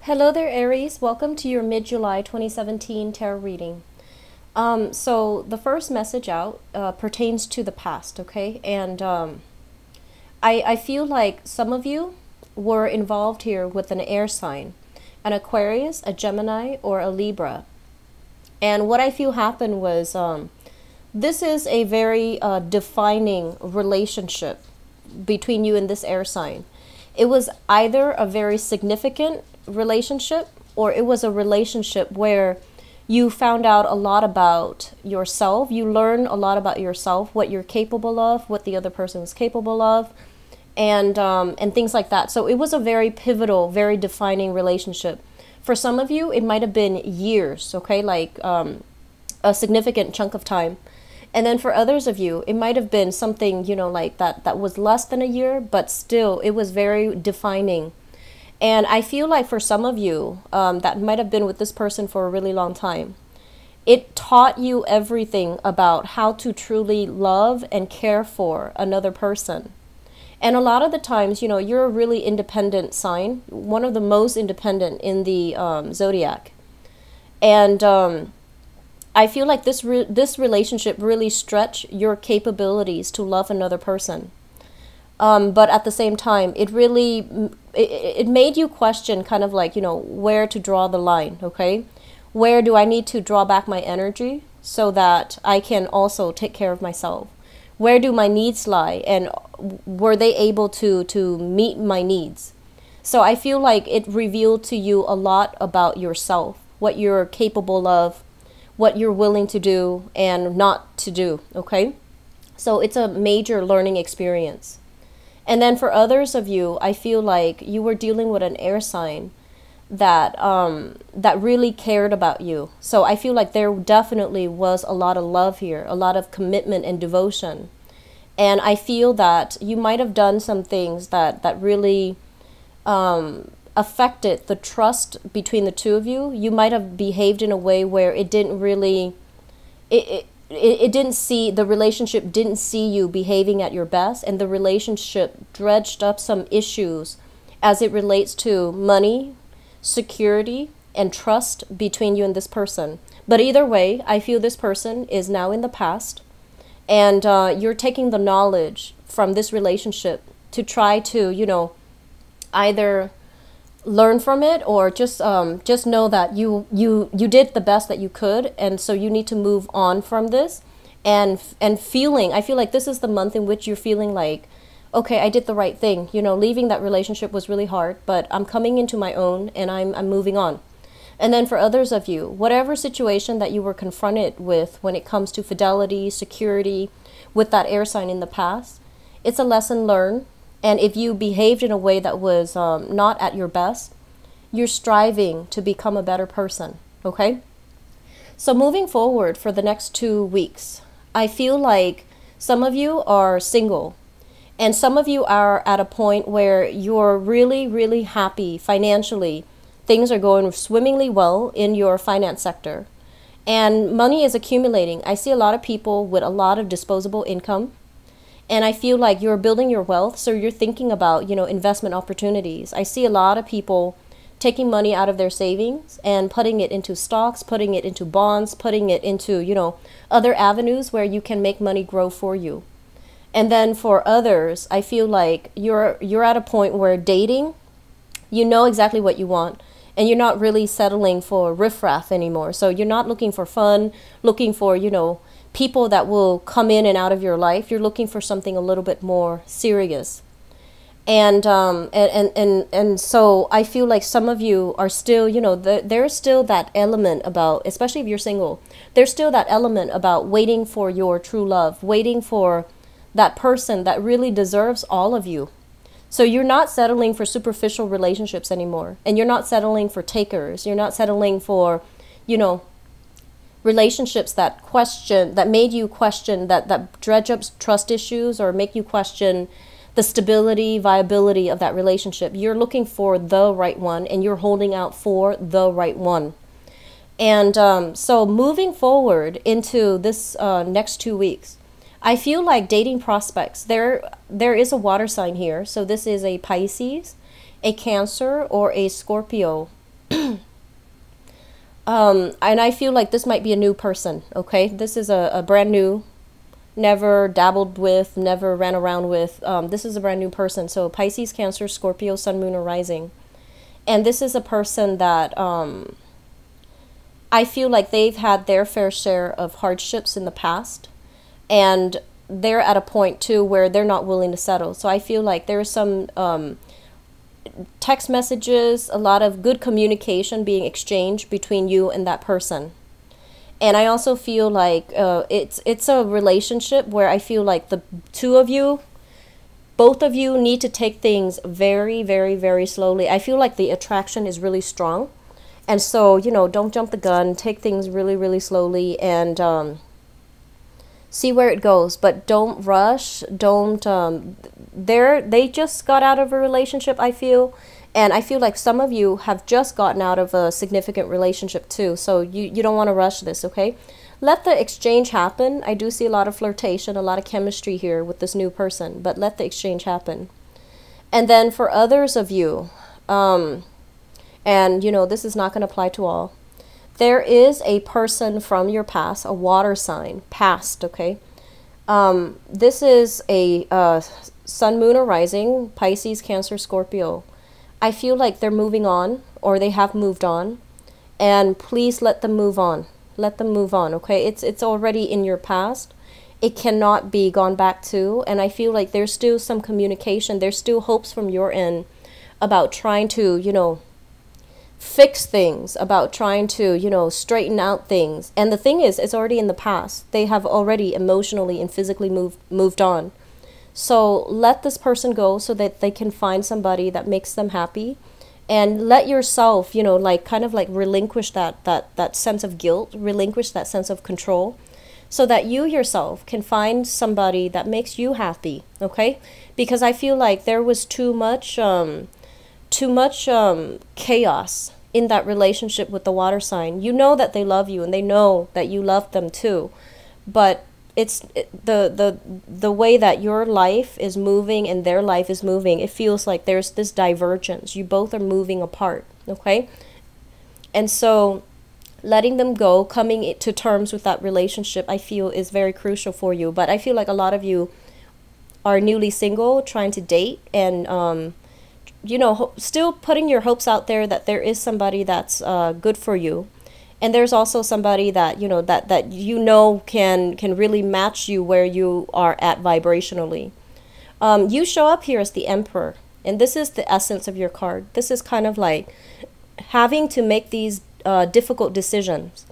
Hello there, Aries. Welcome to your mid-July 2017 tarot reading. So the first message out pertains to the past, okay? And I feel like some of you were involved here with an air sign, an Aquarius, a Gemini, or a Libra. And what I feel happened was this is a very defining relationship between you and this air sign. It was either a very significant relationship or it was a relationship where you found out a lot about yourself. You learn a lot about yourself, what you're capable of, what the other person is capable of, and things like that. So it was a very pivotal, very defining relationship. For some of you, it might have been years, okay, like a significant chunk of time. And then for others of you, it might have been something, like that was less than a year, but still it was very defining. And I feel like for some of you, that might have been with this person for a really long time. It taught you everything about how to truly love and care for another person. And a lot of the times, you're a really independent sign, one of the most independent in the zodiac. And I feel like this relationship really stretched your capabilities to love another person. But at the same time, it really it made you question kind of like, where to draw the line, okay? Where do I need to draw back my energy so that I can also take care of myself? Where do my needs lie? And were they able to meet my needs? So I feel like it revealed to you a lot about yourself, what you're capable of, what you're willing to do and not to do, okay? So it's a major learning experience. And then for others of you, I feel like you were dealing with an air sign that that really cared about you. So I feel like there definitely was a lot of love here, a lot of commitment and devotion. And I feel that you might have done some things that really affected the trust between the two of you. You might have behaved in a way where it didn't really, it didn't see, the relationship didn't see you behaving at your best, and the relationship dredged up some issues as it relates to money, security, and trust between you and this person. But either way, I feel this person is now in the past, and you're taking the knowledge from this relationship to try to, either learn from it or just know that you did the best that you could, and so you need to move on from this. And feeling, I feel like this is the month in which you're feeling like, okay, I did the right thing. Leaving that relationship was really hard, but I'm coming into my own and I'm moving on. And then for others of you, whatever situation that you were confronted with when it comes to fidelity, security, with that air sign in the past, it's a lesson learned. And if you behaved in a way that was not at your best, you're striving to become a better person, okay? So moving forward for the next 2 weeks, I feel like some of you are single, and some of you are at a point where you're really, really happy financially. Things are going swimmingly well in your finance sector, and money is accumulating. I see a lot of people with a lot of disposable income. And I feel like you're building your wealth, so you're thinking about, investment opportunities. I see a lot of people taking money out of their savings and putting it into stocks, putting it into bonds, putting it into, other avenues where you can make money grow for you. And then for others, I feel like you're at a point where dating, you know exactly what you want, and you're not really settling for riffraff anymore. So you're not looking for fun, looking for, people that will come in and out of your life. You're looking for something a little bit more serious. And so I feel like some of you are still, there's still that element about, especially if you're single, there's still that element about waiting for your true love, waiting for that person that really deserves all of you. So you're not settling for superficial relationships anymore. And you're not settling for takers. You're not settling for, relationships that made you question, that dredge up trust issues or make you question the stability, viability of that relationship. You're looking for the right one, and you're holding out for the right one. And so moving forward into this next 2 weeks, I feel like dating prospects, there is a water sign here. So this is a Pisces, a Cancer, or a Scorpio And I feel like this might be a new person, okay? This is a brand new, never dabbled with, never ran around with. This is a brand new person. So Pisces, Cancer, Scorpio, Sun, Moon, or Rising. And this is a person that I feel like they've had their fair share of hardships in the past. And they're at a point, too, where they're not willing to settle. So I feel like there's some text messages, a lot of good communication being exchanged between you and that person. And I also feel like it's a relationship where I feel like the two of you, both of you need to take things very, very, very slowly. I feel like the attraction is really strong. And so, you know, don't jump the gun. Take things really, really slowly and see where it goes. But don't rush. Don't... they just got out of a relationship, I feel. And I feel like some of you have just gotten out of a significant relationship too. So you don't want to rush this, okay? Let the exchange happen. I do see a lot of flirtation, a lot of chemistry here with this new person. But let the exchange happen. And then for others of you, and, you know, this is not going to apply to all. There is a person from your past, a water sign, past, okay? This is a Sun, Moon, or Rising, Pisces, Cancer, Scorpio. I feel like they're moving on, or they have moved on, and please let them move on. Let them move on, okay? It's already in your past. It cannot be gone back to, and I feel like there's still some communication. There's still hopes from your end about trying to, you know, fix things, about trying to, you know, straighten out things. And the thing is, it's already in the past. They have already emotionally and physically moved on. So let this person go so that they can find somebody that makes them happy. And let yourself, you know, like kind of like relinquish that sense of guilt, relinquish that sense of control, so that you yourself can find somebody that makes you happy, okay? Because I feel like there was too much chaos in that relationship with the water sign. You know that they love you and they know that you love them too, but it's the way that your life is moving and their life is moving. It feels like there's this divergence. You both are moving apart, okay? And so letting them go, coming to terms with that relationship, I feel is very crucial for you. But I feel like a lot of you are newly single, trying to date, and you know, still putting your hopes out there that there is somebody that's good for you. And there's also somebody that, you know, that you know can really match you where you are at vibrationally. You show up here as the Emperor, and this is the essence of your card. This is kind of like having to make these difficult decisions.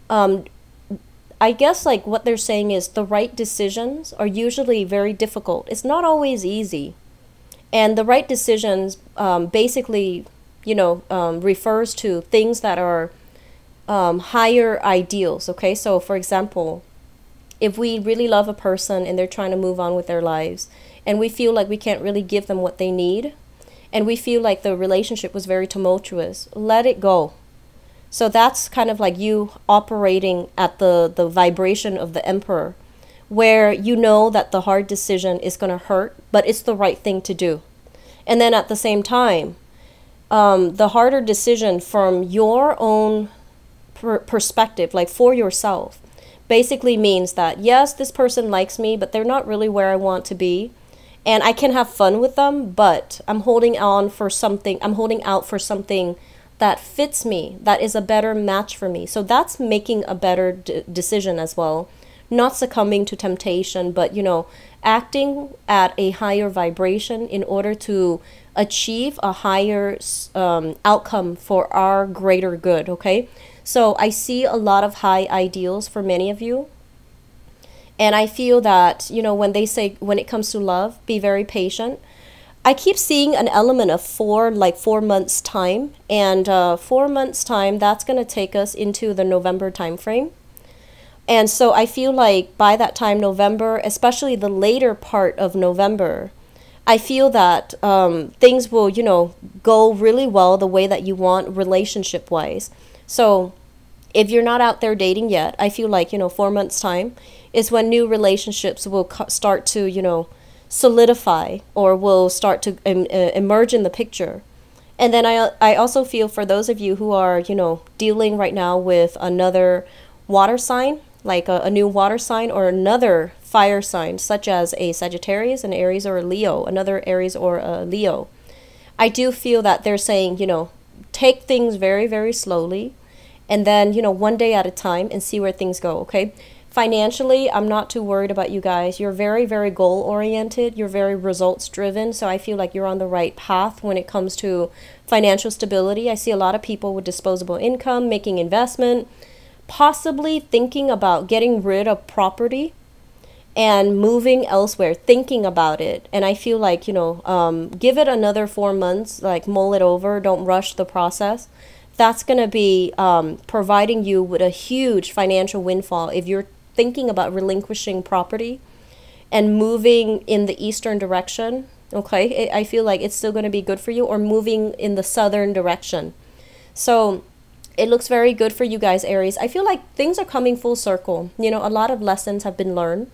I guess like what they're saying is the right decisions are usually very difficult. It's not always easy. And the right decisions basically, you know, refers to things that are higher ideals, okay? So, for example, if we really love a person and they're trying to move on with their lives, and we feel like we can't really give them what they need, and we feel like the relationship was very tumultuous, let it go. So that's kind of like you operating at the vibration of the Emperor, where you know that the hard decision is going to hurt, but it's the right thing to do. And then at the same time, the harder decision from your own perspective, like for yourself, basically means that, yes, this person likes me, but they're not really where I want to be. And I can have fun with them, but I'm holding on for something. I'm holding out for something that fits me, that is a better match for me. So that's making a better decision as well. Not succumbing to temptation, but, you know, acting at a higher vibration in order to achieve a higher outcome for our greater good, okay? So I see a lot of high ideals for many of you. And I feel that, you know, when they say, when it comes to love, be very patient. I keep seeing an element of 4 months time. And 4 months time, that's going to take us into the November time frame. And so I feel like by that time, November, especially the later part of November, I feel that things will, you know, go really well the way that you want relationship-wise. So if you're not out there dating yet, I feel like, you know, 4 months time is when new relationships will start to, you know, solidify or will start to emerge in the picture. And then I also feel for those of you who are, dealing right now with another water sign, like a new water sign, or another fire sign, such as a Sagittarius, an Aries, or a Leo, another Aries or a Leo. I do feel that they're saying, take things very, very slowly, and then, one day at a time, and see where things go, okay? Financially, I'm not too worried about you guys. You're very, very goal oriented. You're very results driven. So I feel like you're on the right path when it comes to financial stability. I see a lot of people with disposable income, making investment, possibly thinking about getting rid of property and moving elsewhere, thinking about it. And I feel like, give it another 4 months, like mull it over, don't rush the process. That's going to be providing you with a huge financial windfall if you're thinking about relinquishing property and moving in the eastern direction. Okay, I feel like it's still going to be good for you, or moving in the southern direction. So it looks very good for you guys, Aries. I feel like things are coming full circle. A lot of lessons have been learned,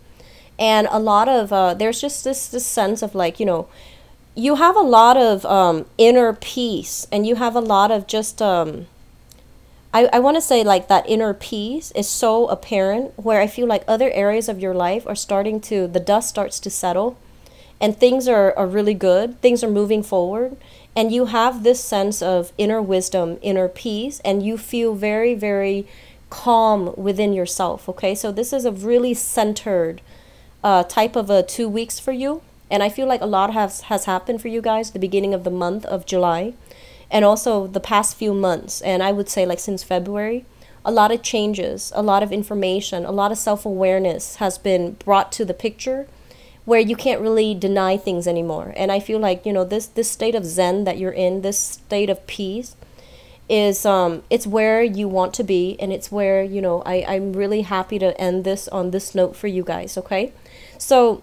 and a lot of there's just this sense of like, you have a lot of inner peace, and you have a lot of just I want to say like that inner peace is so apparent, where I feel like other areas of your life are starting to, the dust starts to settle, and things are really good. Things are moving forward, and you have this sense of inner wisdom, inner peace, and you feel very, very calm within yourself. Okay, so this is a really centered type of a 2 weeks for you. And I feel like a lot has happened for you guys the beginning of the month of July, and also the past few months. And I would say like since February, a lot of changes, a lot of information, a lot of self-awareness has been brought to the picture, where you can't really deny things anymore. And I feel like, this state of Zen that you're in, this state of peace, is it's where you want to be, and it's where, I'm really happy to end this on this note for you guys, okay? So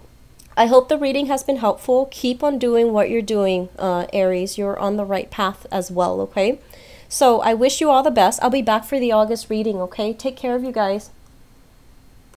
I hope the reading has been helpful. Keep on doing what you're doing, Aries. You're on the right path as well, okay? So I wish you all the best. I'll be back for the August reading, okay? Take care of you guys.